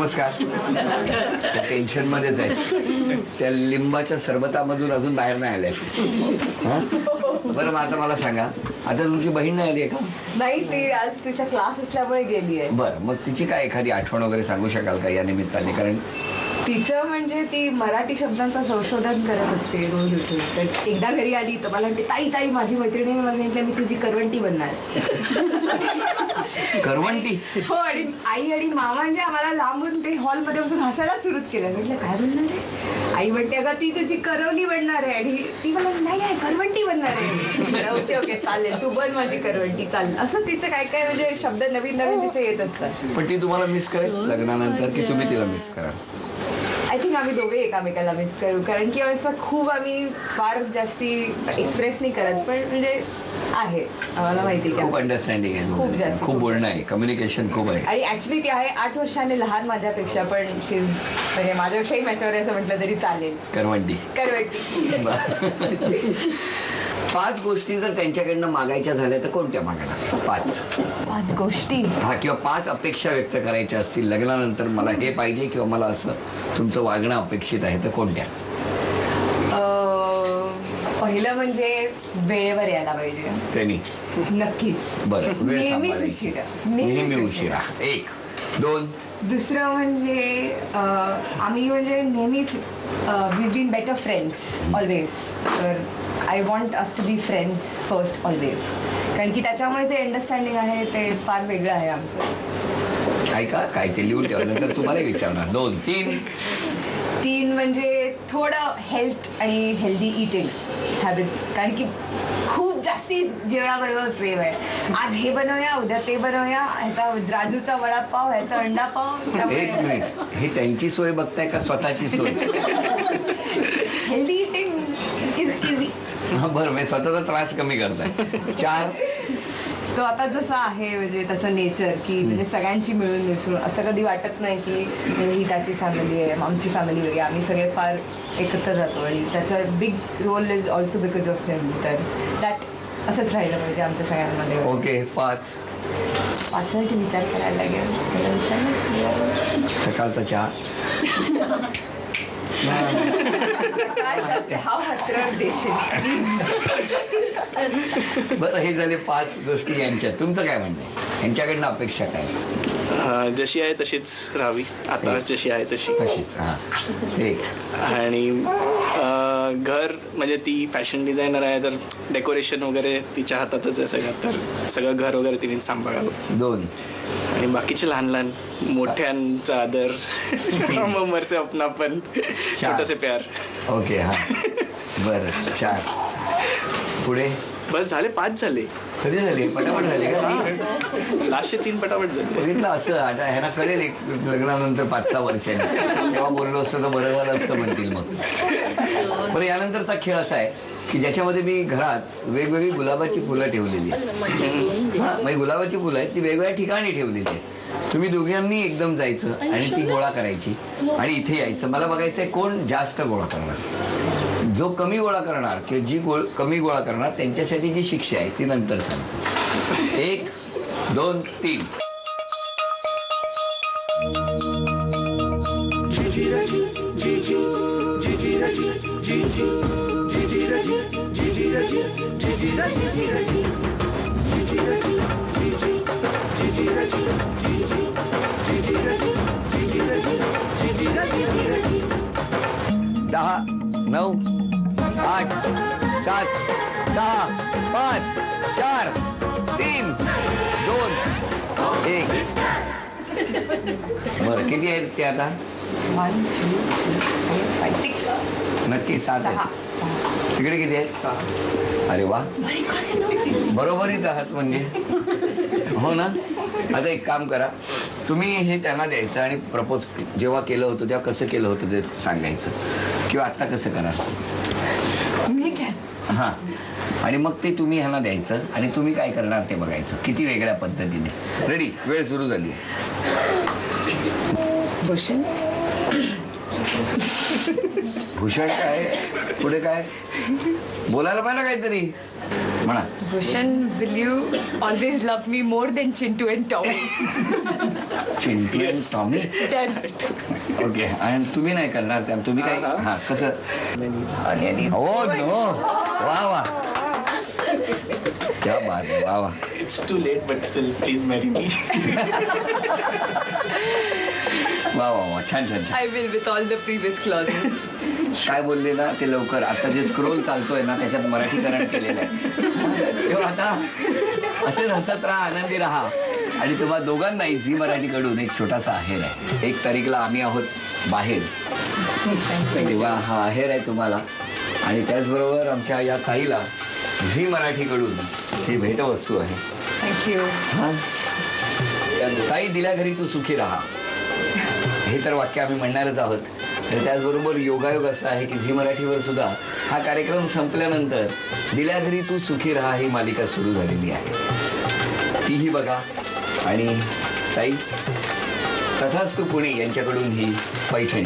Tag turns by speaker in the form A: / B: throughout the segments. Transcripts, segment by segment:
A: नमस्कार. त्या टेन्शन मध्येच आहे. त्या लिंबाच्या सरबतामधून अजून बाहेर नाही आल्या. बरं मग आता मला सांगा, आता तुमची बहीण नाही आली आहे का?
B: नाही, ती आज तिचा क्लास असल्यामुळे गेली आहे.
A: बरं, मग तिची काय एखादी आठवण वगैरे सांगू शकाल का या निमित्ताने? कारण
B: तिचं म्हणजे ती मराठी शब्दांचं संशोधन करत असते रोज उठून. तर एकदा घरी आली तर मला म्हणते, ताई ताई माझी मैत्रिणी मला सांगितलं मी तुझी करवंटी बनणार.
A: करवंटी?
B: हो, आणि आई आणि मामांनी आम्हाला लांबून ते हॉलमध्ये बसून हसायलाच सुरुवात केलं. म्हटलं काय बनणार आहे? आई म्हणते अगं ती तुझी करवली बनणार आहे. आणि ती मला नाही नाही करवंटी बनणार आहे. ओके ओके चालेल, तू बन माझी करवंटी चालेल. असं तिचं काय काय म्हणजे शब्द नवीन नवीन तिचे येत असतात.
A: पण ती तुम्हाला मिस करेल लग्नानंतर की तुम्ही तिला मिस कराल?
B: आय थिंक आम्ही दोघे एकामेकाला मिस करू, कारण की असं खूप आम्ही फार जास्ती एक्सप्रेस नाही करत, पण म्हणजे आहे आम्हाला माहिती आहे
A: खूप अंडरस्टँडिंग आहे,
B: खूप जास्त,
A: खूप बोलणं आहे, कम्युनिकेशन खूप आहे.
B: आणि ऍक्च्युली ती आहे 8 वर्षांनी लहान माझ्यापेक्षा, पण शीज म्हणजे माझ्यापेक्षाही मॅच्युअर असं म्हटलं तरी चालेल.
A: करवंटी.
B: करवंटी.
A: 5 गोष्टी जर त्यांच्याकडनं मागायच्या झाल्या तर कोणत्या मागणार?
B: 5 गोष्टी.
A: हा, किंवा 5 अपेक्षा व्यक्त करायच्या असतील लग्नानंतर, मला हे पाहिजे किंवा मला असं तुमचं वागणं अपेक्षित आहे, तर कोणत्या?
B: पहिलं म्हणजे वेळेवर यायला पाहिजे
A: त्यांनी.
B: नक्कीच.
A: बरं, वेळ
B: नेहमीच
A: सांभाळायची.
B: उशिरा.
A: नेहमी उशिरा. 1. 2.
B: दुसरं म्हणजे आम्ही म्हणजे नेहमीच we been better friends always. तर I want us to be friends first always, कारण की त्याच्यामुळे जे अंडरस्टँडिंग आहे ते फार वेगळं आहे आमचं.
A: ऐका काय ते लिहून ठेवा, नंतर तुम्हाला विचारणार. 2.
B: 3 म्हणजे थोडं हेल्थ आणि हेल्दी इटिंग हॅबिट्स, कारण की खूप जास्ती जेवणाबरोबर प्रेम आहे. आज हे बनवूया, उद्या ते बनवूया, ह्याचा राजूचा वडापाव, ह्याचा अंडापाव.
A: 1 मिनिट, ही त्यांची सोय बघताय का स्वतःची सोय?
B: Healthy eating is easy.
A: बरं, म्हणजे स्वतःचा त्रास कमी करताय. 4.
B: तो आता जसा आहे म्हणजे तसं नेचर, की म्हणजे सगळ्यांची मिळून मिसळून, असं कधी वाटत नाही की ही त्याची फॅमिली आहे, आमची फॅमिली वेगळी. आम्ही सगळे फार एकत्र राहतो आणि त्याचा big role is also because of him. तर दॅट असंच राहिलं पाहिजे आमच्या सगळ्यांमध्ये.
A: ओके. 5.
B: 5साठी विचार करायला लागेल.
A: सकाळचा चहा.
B: चहा मात्र देशील.
A: बरं, हे झाले 5 गोष्टी यांच्या. तुमचं काय म्हणणं आहे? यांच्याकडनं अपेक्षा काय?
C: जशी आहे तशीच राहावी, आता जशी आहे तशी.
A: तशीच. हां. 1.
C: आणि घर म्हणजे ती फॅशन डिझायनर आहे, तर डेकोरेशन वगैरे तिच्या हातातच आहे सगळं, तर सगळं घर वगैरे तिने सांभाळावं.
A: 2.
C: आणि बाकीचे लहान लहान मोठ्यांचा आदर, मरसे अपनापन, छोटंसे प्यार.
A: ओके. हां. बरं. 4. पुढे.
C: बस झाले, 5 झाले.
A: कधी झाले? पटापट झाले का?
C: लास्टचे 3 पटापट झाले.
A: बघितलं असं, आता ह्यांना कळेल एक लग्नानंतर 5-6 वर्षांनी. तेव्हा बोललो असतं तर बरं झालं असतं म्हणतील मग. बरं, यानंतरचा खेळ असा आहे की ज्याच्यामध्ये मी घरात वेगवेगळी गुलाबाची फुलं ठेवलेली आहेत. हां, म्हणजे गुलाबाची फुलं आहेत ती वेगवेगळ्या ठिकाणी ठेवलेली आहेत. तुम्ही दोघांनी एकदम जायचं आणि ती गोळा करायची आणि इथे यायचं. मला बघायचं आहे कोण जास्त गोळा करणार. जो कमी गोळा करणार किंवा जी कमी गोळा करणार त्यांच्यासाठी जी शिक्षा आहे ती नंतर सांग. 1, 2, 3. दहा, 9, 8, 7, 6, 5, 4, 3, 2, 1. बरं, किती आहेत ते आता?
B: 1, 2, 3, 4, 5, 6.
A: नक्की 7 आहेत. तिकडे किती आहेत? 6. अरे वा, बरोबरीच आहात म्हणजे. हो ना. आता एक काम करा, तुम्ही हे त्यांना द्यायचं आणि प्रपोज जेव्हा केलं होतं तेव्हा कसं केलं होतं ते सांगायचं, किंवा आत्ता कसं करा. हां, आणि मग ते तुम्ही ह्यांना द्यायचं आणि तुम्ही काय करणार ते बघायचं, किती वेगळ्या पद्धतीने. रेडी? वेळ सुरू झाली.
B: भूषण.
A: भूषण काय? पुढे काय बोलायला पाहिजे काहीतरी. म्हणा.
B: Bhushan, will you always love me more than Chintu and Tommy?
A: Chintu आणि
C: Yes.
A: टॉमी. ओके. आणि तुम्ही नाही करणार त्या, तुम्ही काय? हा, कसं? हो नो. वा वा, क्या बात आहे. वा वा.
C: It's too late but still please marry me.
A: वा वा वा, छान छान छान.
B: I will with all the previous clauses.
A: काय बोलले ना ते लवकर. आता जे स्क्रोल चालतोय ना त्याच्यात मराठीकरण केलेलं आहे. तेव्हा आता असेच हसत राहा, आनंदी राहा. आणि तुम्हा दोघांनाही झी मराठीकडून एक छोटासा आहेर आहे. 1 तारीखला आम्ही आहोत बाहेर, तेव्हा हा आहेर आहे तुम्हाला. आणि त्याचबरोबर आमच्या या ताईला झी मराठीकडून ही भेटवस्तू आहे.
B: थँक्यू.
A: हा, ताई दिल्या घरी तू सुखी राहा, हे तर वाक्य आम्ही म्हणणारच आहोत. आणि त्याचबरोबर योगायोग असा आहे की झी मराठीवर सुद्धा हा कार्यक्रम संपल्यानंतर दिल्या घरी तू सुखी राहा ही मालिका सुरू झालेली आहे. तीही बघा. आणि ताई, तथास्तु पुणे यांच्याकडून ही पैठणी.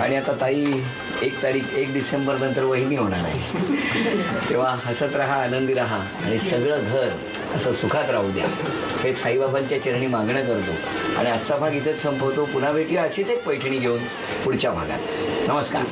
A: आणि आता ताई 1 तारीख 1 डिसेंबर नंतर वहिनी होणार आहे. तेव्हा हसत राहा, आनंदी राहा आणि सगळं घर असं सुखात राहू द्या, हेच साईबाबांच्या चरणी मागणं करतो. आणि आजचा भाग इथेच संपवतो. पुन्हा भेटूया अशीच एक पैठणी घेऊन पुढच्या भागात. नमस्कार.